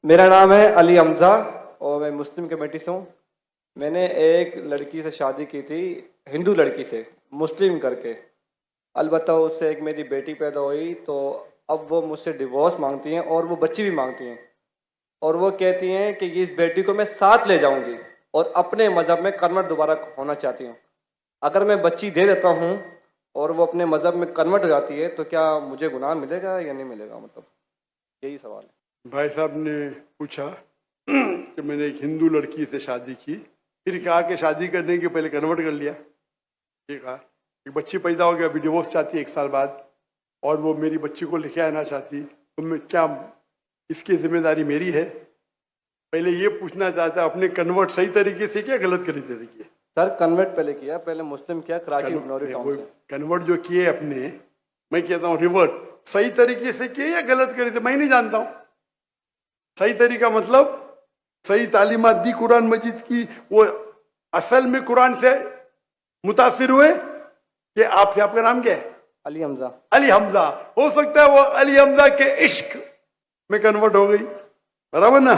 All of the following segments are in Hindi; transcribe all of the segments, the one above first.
मेरा नाम है अली हमजा और मैं मुस्लिम कमेटी से हूँ। मैंने एक लड़की से शादी की थी, हिंदू लड़की से, मुस्लिम करके। अलबत्ता उससे एक मेरी बेटी पैदा हुई, तो अब वो मुझसे डिवोर्स मांगती हैं और वो बच्ची भी मांगती हैं। और वो कहती हैं कि इस बेटी को मैं साथ ले जाऊंगी और अपने मज़हब में कन्वर्ट दोबारा होना चाहती हूँ। अगर मैं बच्ची दे देता हूँ और वो अपने मज़हब में कन्वर्ट हो जाती है तो क्या मुझे गुनाह मिलेगा या नहीं मिलेगा? मतलब यही सवाल है। भाई साहब ने पूछा कि मैंने एक हिंदू लड़की से शादी की, फिर कहा कि शादी करने के पहले कन्वर्ट कर लिया। ये कहा एक बच्ची पैदा हो गया, अभी डिवोर्स चाहती है 1 साल बाद, और वो मेरी बच्ची को लेके आना चाहती, तो मैं क्या इसकी जिम्मेदारी मेरी है? पहले ये पूछना चाहता है अपने कन्वर्ट सही तरीके से किया, गलत तरीके किए? सर कन्वर्ट पहले किया, पहले मुस्लिम किया कराची उपनौरी टाउन से। कन्वर्ट जो किए अपने, मैं कहता हूँ रिवर्ट सही तरीके से किए या गलत करे थे मैं नहीं जानता हूँ। सही तरीका मतलब सही तालीमात दी कुरान मजीद की, वो असल में कुरान से मुतासिर हुए कि आपसे, आपका नाम क्या है? अली हमजा। अली हमजा। हो सकता है वो अली हमजा के इश्क में कन्वर्ट हो गई, बराबर ना?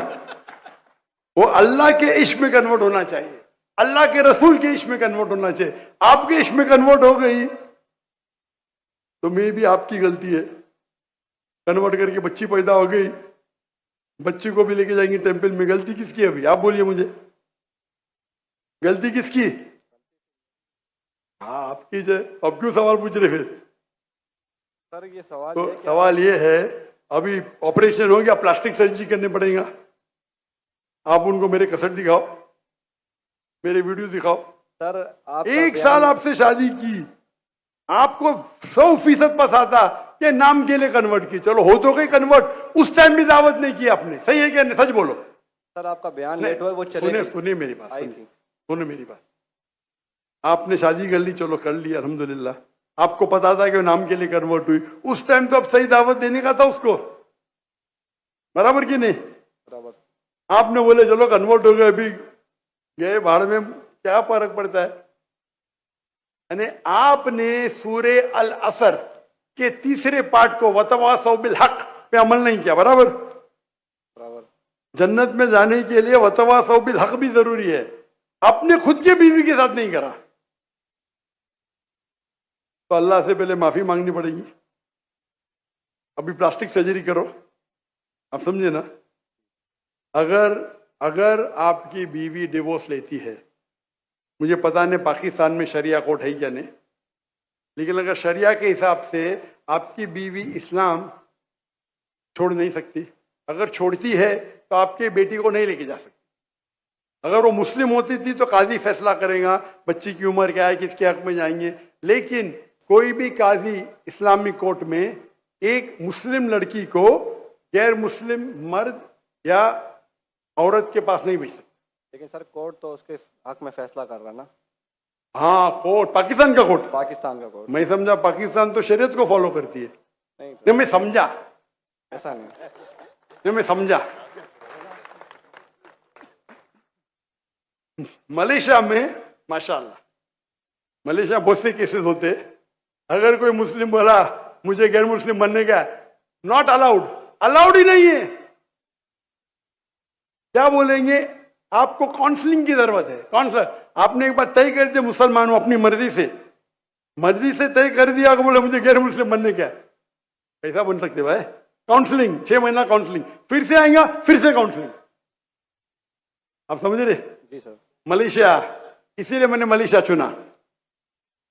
वो अल्लाह के इश्क में कन्वर्ट होना चाहिए, अल्लाह के रसूल के इश्क में कन्वर्ट होना चाहिए। आपके इश्क में कन्वर्ट हो गई तो मे भी आपकी गलती है। कन्वर्ट करके बच्ची पैदा हो गई, बच्ची को भी लेके जाएंगे टेंपल में, गलती किसकी है? अभी आप बोलिए मुझे, गलती किसकी? हाँ आपकी है। अब क्यों सवाल पूछ रहे फिर? सर ये सवाल तो सवाल ये है, अभी ऑपरेशन हो गया, प्लास्टिक सर्जरी करने पड़ेगा। आप उनको मेरे कसट दिखाओ, मेरे वीडियो दिखाओ। सर आप 1 साल आपसे शादी की, आपको 100% पसंद था कि नाम के लिए कन्वर्ट की, चलो हो तो गई कन्वर्ट, उस टाइम भी दावत नहीं की आपने, सही है क्या? सच बोलो। सर आपका बयान लेट हुआ, वो चले सुने मेरी बात, आई थी। सुने मेरी बात। आपने शादी कर ली, चलो कर ली अल्हम्दुलिल्लाह, आपको पता था कि नाम के लिए कन्वर्ट हुई, उस टाइम तो अब सही दावत देने का था उसको, बराबर की नहीं? बराबर। आपने बोले चलो कन्वर्ट हो गए, अभी गए भाड़ में, क्या फर्क पड़ता है? यानी आपने सूरे अल असर के 3रे पार्ट को वतवासौ बिल हक पे अमल नहीं किया, बराबर? बराबर। जन्नत में जाने के लिए वतवासौ बिल हक भी जरूरी है, अपने खुद के बीवी के साथ नहीं करा तो अल्लाह से पहले माफी मांगनी पड़ेगी। अभी प्लास्टिक सर्जरी करो, आप समझे ना? अगर आपकी बीवी डिवोर्स लेती है, मुझे पता नहीं पाकिस्तान में शरिया कोर्ट है क्या नहीं, लेकिन अगर शरिया के हिसाब से आपकी बीवी इस्लाम छोड़ नहीं सकती, अगर छोड़ती है तो आपके बेटी को नहीं लेके जा सकती। अगर वो मुस्लिम होती थी तो काजी फैसला करेगा बच्ची की उम्र क्या है, किसके हक में जाएंगे, लेकिन कोई भी काजी इस्लामिक कोर्ट में एक मुस्लिम लड़की को गैर मुस्लिम मर्द या औरत के पास नहीं भेज सकता। लेकिन सर कोर्ट तो उसके हक में फैसला कर रहा है ना? हाँ कोर्ट, पाकिस्तान का कोर्ट, पाकिस्तान का कोर्ट। मैं समझा पाकिस्तान तो शरीयत को फॉलो करती है। नहीं मैं समझा, ऐसा नहीं। मैं समझा। मलेशिया में माशाल्लाह, मलेशिया बहुत से केसेस होते, अगर कोई मुस्लिम बोला मुझे गैर मुस्लिम बनने का, नॉट अलाउड, अलाउड ही नहीं है। क्या बोलेंगे? आपको काउंसलिंग की जरूरत है। काउंसलर, आपने एक बार तय कर दिया मुसलमान हूं, अपनी मर्जी से तय कर दिया कि बोले मुझे गैर मुस्लिम बनने का, कैसा बन सकते भाई? काउंसलिंग, 6 महीना काउंसलिंग, फिर से आएगा, फिर से काउंसलिंग। आप समझ रहे? जी सर। मलेशिया, इसीलिए मैंने मलेशिया चुना,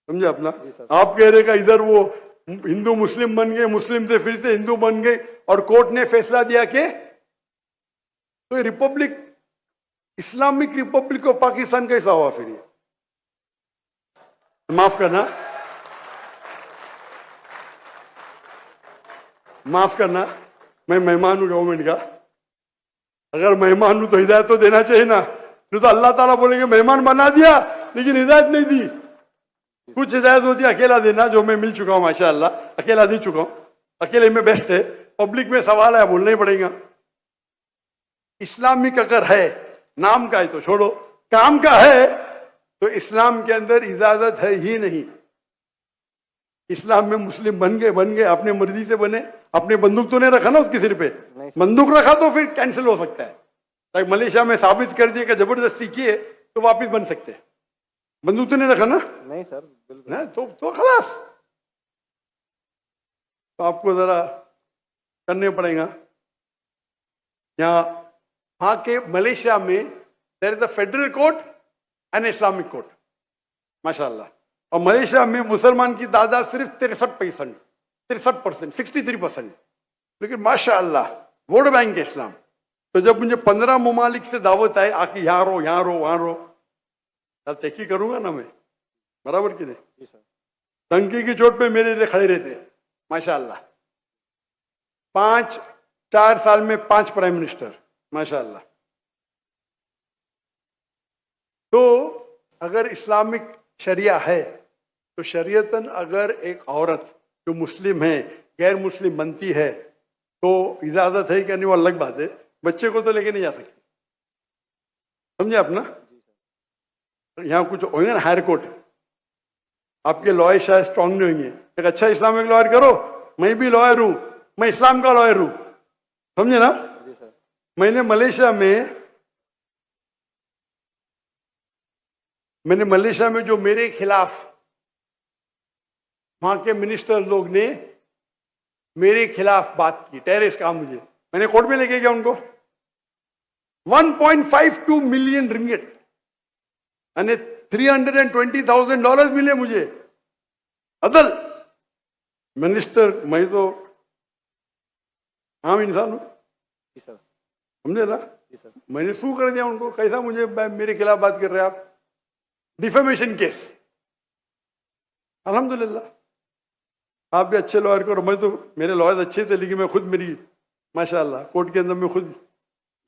समझे अपना? आप कह रहे का इधर वो हिंदू मुस्लिम बन गए, मुस्लिम से फिर से हिंदू बन गए, और कोर्ट ने फैसला दिया कि तो Republic, Islamic Republic of Pakistan कैसा हुआ फिर? ये माफ करना, मैं मेहमान हूं गवर्नमेंट का, अगर मेहमान हूं तो हिदायत तो देना चाहिए ना, तो अल्लाह ताला बोलेंगे मेहमान बना दिया लेकिन हिदायत नहीं दी। कुछ हिदायत होती है अकेला देना, जो मैं मिल चुका हूं माशाअल्लाह, अकेला दे चुका हूं, अकेले में बेस्ट है। पब्लिक में सवाल है, बोलना ही पड़ेगा। इस्लामिक अगर है, नाम का है तो छोड़ो, काम का है तो इस्लाम के अंदर इजाजत है ही नहीं। इस्लाम में मुस्लिम बन गए, अपने मर्जी से बने, अपनी बंदूक तो नहीं रखा ना उसके सिर पे? नहीं सर। बंदूक रखा तो फिर कैंसिल हो सकता है। लाइक मलेशिया में साबित कर दिया कि जबरदस्ती किए तो वापिस बन सकते हैं। बंदूक तो नहीं रखा ना? नहीं सर, बिल्कुल। ना तो खलास। तो आपको जरा करने पड़ेगा। यहाँ वहां के मलेशिया में there is a federal court and Islamic court, माशाल्लाह। और मलेशिया में मुसलमान की तादाद सिर्फ 63%, 63%। लेकिन माशाल्लाह वोट बैंक है इस्लाम। तो जब मुझे 15 ममालिक से दावत आए आके यहाँ रहो, यहाँ रहो, वहां रहो, तब तय करूंगा ना मैं, बराबर कि नहीं? जी सर। टंकी की चोट पे मेरे लिए खड़े रहते हैं, माशाल्लाह। 4 साल में 5 प्राइम मिनिस्टर, माशाल्लाह। तो अगर इस्लामिक शरिया है तो शरीयतन अगर एक औरत जो मुस्लिम है गैर मुस्लिम बनती है तो इजाजत है कि नहीं, वो अलग बात है। बच्चे को तो लेके नहीं जा सकते, समझे आप ना? यहाँ कुछ होंगे ना हायर कोर्ट, आपके लॉयर शायद स्ट्रांग नहीं होंगे। एक अच्छा इस्लामिक लॉयर करो, मैं भी लॉयर हूं, मैं इस्लाम का लॉयर हूं, समझे ना? जी सर। मैंने मलेशिया में जो मेरे खिलाफ वहां के मिनिस्टर लोग ने मेरे खिलाफ बात की, टेररिस्ट कहा मुझे, मैंने कोर्ट में लेके गया उनको। 1.52 मिलियन रिंगिट यानी $320,000 मिले मुझे। अदल मिनिस्टर, मैं तो आम इंसान हूं, जी सर। समझे ना? जी सर। मैंने सू कर दिया उनको। कैसा मुझे मेरे खिलाफ बात कर रहे हैं आप? Defamation case. अल्हम्दुलिल्लाह आप भी अच्छे लॉयर करो। मैं तो, मेरे लॉयर अच्छे थे लेकिन मैं खुद, मेरी माशाल्लाह कोर्ट के अंदर में खुद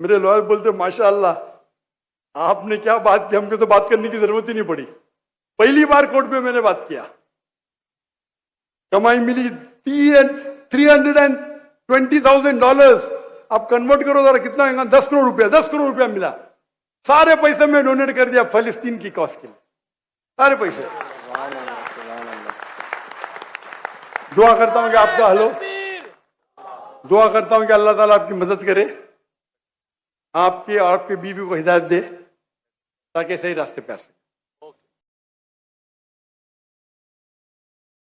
मेरे लॉयर बोलते माशाल्लाह आपने क्या बात की, हमको तो बात करने की जरूरत ही नहीं पड़ी। पहली बार कोर्ट में मैंने बात किया, कमाई मिली $320,000। आप कन्वर्ट करो जरा, कितना होगा? 10 करोड़ रुपया। 10 करोड़ रुपया मिला। सारे पैसे मैं डोनेट कर दिया फलस्तीन की कॉज के लिए, सारे पैसे। दुआ करता हूं कि आपका हल हो, दुआ करता हूं कि अल्लाह ताला आपकी मदद करे, आपकी और आपकी बीवी को हिदायत दे ताकि सही रास्ते पे आ सके।